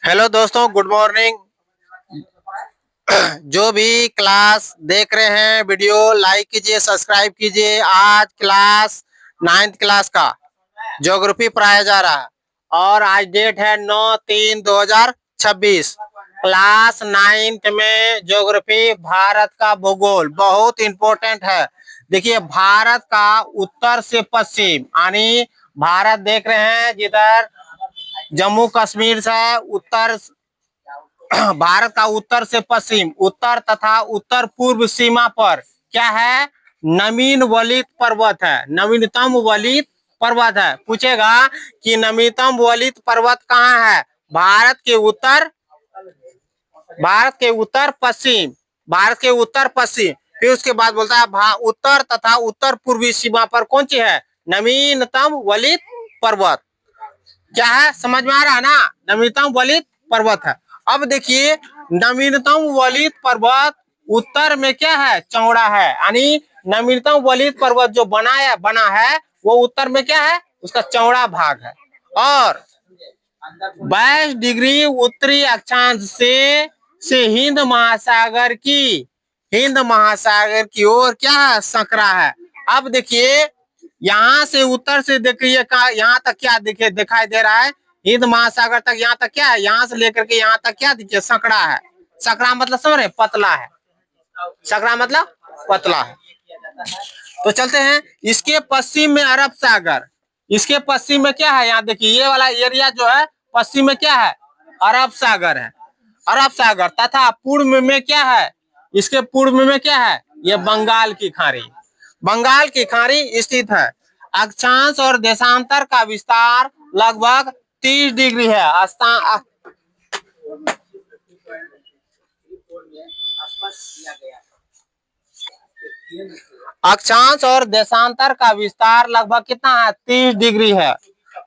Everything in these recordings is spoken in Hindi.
हेलो दोस्तों, गुड मॉर्निंग। जो भी क्लास देख रहे हैं वीडियो लाइक कीजिए, सब्सक्राइब कीजिए। आज क्लास 9th क्लास का ज्योग्राफी पढ़ाया जा रहा है और आज डेट है 9/3/2026। क्लास 9th में ज्योग्राफी भारत का भूगोल बहुत इंपॉर्टेंट है। देखिए, भारत का उत्तर से पश्चिम यानी भारत देख रहे हैं जिधर जम्मू कश्मीर से उत्तर भारत का उत्तर से पश्चिम, उत्तर तथा उत्तर पूर्व सीमा पर क्या है? नवीन वलित पर्वत है, नवीनतम वलित पर्वत है। पूछेगा कि नवीनतम वलित पर्वत कहाँ है? भारत के उत्तर पश्चिम, भारत के उत्तर पश्चिम। फिर उसके बाद बोलता है उत्तर तथा उत्तर पूर्वी सीमा पर कौन सी है? नवीनतम वलित पर्वत। क्या है? समझ में आ रहा है ना? नवीनतम वलित पर्वत है। अब देखिए, नवीनतम वलित पर्वत उत्तर में क्या है? चौड़ा है, यानी नवीनतम वलित पर्वत जो बना है वो उत्तर में क्या है? उसका चौड़ा भाग है। और 22 डिग्री उत्तरी अक्षांश से हिंद महासागर की ओर क्या है? संकरा है। अब देखिए, यहाँ से उत्तर से देखिए यहाँ तक क्या देखिए दिखाई दे रहा है? हिंद महासागर तक यहाँ तक क्या है? यहाँ से लेकर के यहाँ तक क्या देखिए? संकरा है। संकरा मतलब समझ रहे? पतला है। संकरा मतलब पतला है। तो चलते हैं, इसके पश्चिम में अरब सागर। इसके पश्चिम में क्या है? यहाँ देखिए, ये वाला एरिया जो है पश्चिम में क्या है? अरब सागर है। अरब सागर तथा पूर्व में क्या है? इसके पूर्व में क्या है? ये बंगाल की खाड़ी। बंगाल की खाड़ी स्थित है। अक्षांश और देशांतर का विस्तार लगभग 30 डिग्री है। अक्षांश और देशांतर का विस्तार लगभग कितना है? 30 डिग्री है।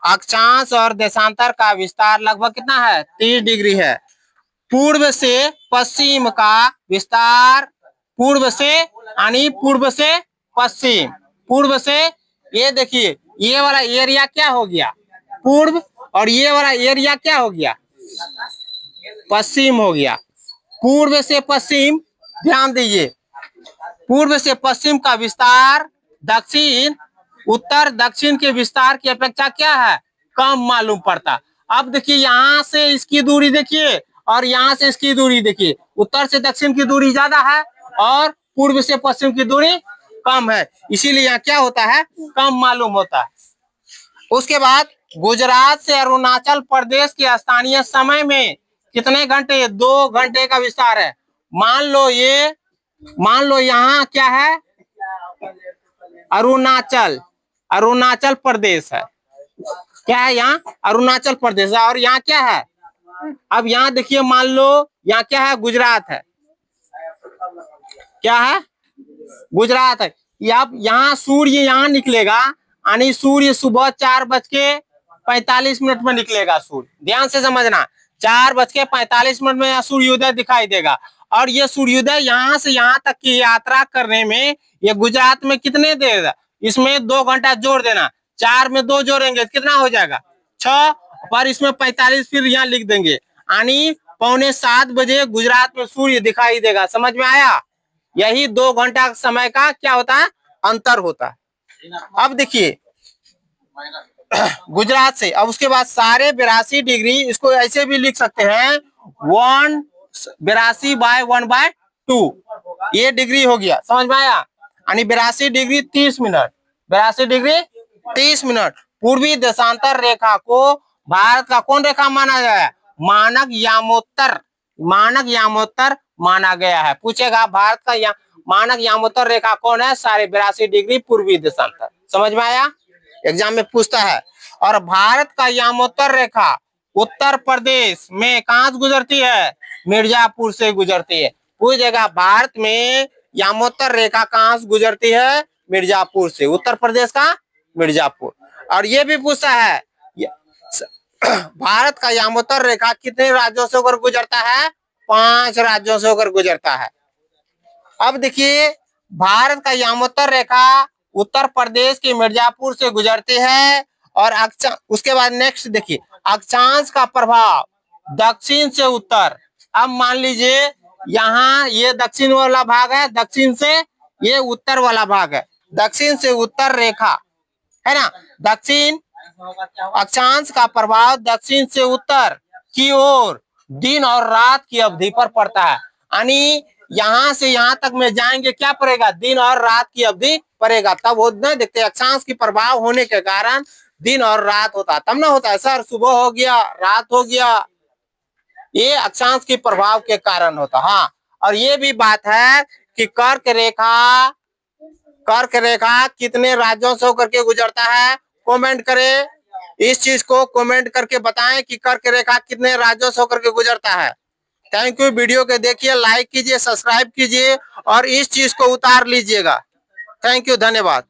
अक्षांश और देशांतर का विस्तार लगभग कितना है? 30 डिग्री है। पूर्व से पश्चिम का विस्तार, पूर्व से यानी पूर्व से पश्चिम, पूर्व से ये देखिए, ये वाला एरिया क्या हो गया? पूर्व। और ये वाला एरिया क्या हो गया? पश्चिम हो गया। पूर्व से पश्चिम, ध्यान दीजिए, पूर्व से पश्चिम का विस्तार दक्षिण उत्तर दक्षिण के विस्तार की अपेक्षा क्या है? कम मालूम पड़ता। अब देखिए, यहाँ से इसकी दूरी देखिए और यहाँ से इसकी दूरी देखिए। उत्तर से दक्षिण की दूरी ज्यादा है और पूर्व से पश्चिम की दूरी कम है, इसीलिए यहाँ क्या होता है? कम मालूम होता है। उसके बाद गुजरात से अरुणाचल प्रदेश के स्थानीय समय में कितने घंटे? 2 घंटे का विस्तार है। मान लो यहाँ क्या है? अरुणाचल प्रदेश है। क्या है यहाँ? अरुणाचल प्रदेश है। और यहाँ क्या है? अब यहाँ देखिए, मान लो यहाँ क्या है? गुजरात है। क्या है? गुजरात है। अब यहाँ सूर्य यहाँ निकलेगा, यानी सूर्य सुबह 4:45 में निकलेगा सूर्य। ध्यान से समझना, 4:45 में यहाँ सूर्योदय दिखाई देगा। और ये सूर्योदय यहाँ से यहाँ तक की यात्रा करने में ये गुजरात में कितने देर? इसमें 2 घंटा जोड़ देना। 4 में 2 जोड़ेंगे कितना हो जाएगा? 6। पर इसमें 45 फिर यहाँ लिख देंगे, यानी 6:45 गुजरात में सूर्य दिखाई देगा। समझ में आया? यही 2 घंटा समय का क्या होता है? अंतर होता है। अब देखिए, गुजरात से, अब उसके बाद सारे 82 डिग्री, इसको ऐसे भी लिख सकते हैं 82/1/2, ये डिग्री हो गया। समझ में आया? यानी 82 डिग्री 30 मिनट, 82 डिग्री 30 मिनट। पूर्वी देशांतर रेखा को भारत का कौन रेखा माना गया है? मानक यामोत्तर, मानक यामोत्तर माना गया है। पूछेगा भारत का मानक यामोत्तर रेखा कौन है? 82.5 डिग्री पूर्वी देशांतर। समझ में आया? एग्जाम में पूछता है। और भारत का यामोत्तर रेखा उत्तर प्रदेश में कहां से गुजरती है? मिर्जापुर से गुजरती है। पूछेगा भारत में यामोत्तर रेखा कहां से गुजरती है? मिर्जापुर से। उत्तर प्रदेश का मिर्जापुर। और ये भी पूछता है भारत का यामोत्तर रेखा कितने राज्यों से होकर गुजरता है? 5 राज्यों से होकर गुजरता है। अब देखिए, भारत का यामोत्तर रेखा उत्तर प्रदेश के मिर्जापुर से गुजरती है। और उसके बाद नेक्स्ट देखिए, अक्षांश का प्रभाव दक्षिण से उत्तर। अब मान लीजिए यहाँ ये दक्षिण वाला भाग है, दक्षिण से ये उत्तर वाला भाग है। दक्षिण से उत्तर रेखा है ना, दक्षिण अक्षांश का प्रभाव दक्षिण से उत्तर की ओर दिन और रात की अवधि पर पड़ता है। यानी यहाँ से यहाँ तक में जाएंगे क्या पड़ेगा, दिन और रात की अवधि पड़ेगा। तब वो नहीं देखते अक्षांश की प्रभाव होने के कारण दिन और रात होता है, तब ना होता है सर सुबह हो गया रात हो गया, ये अक्षांश के प्रभाव के कारण होता। हाँ, और ये भी बात है कि कर्क रेखा कितने राज्यों से होकर के गुजरता है, कमेंट करें, इस चीज को कमेंट करके बताएं कि कर्क रेखा कितने राज्यों से होकर के गुजरता है। थैंक यू, वीडियो के देखिए, लाइक कीजिए, सब्सक्राइब कीजिए और इस चीज को उतार लीजिएगा। थैंक यू, धन्यवाद।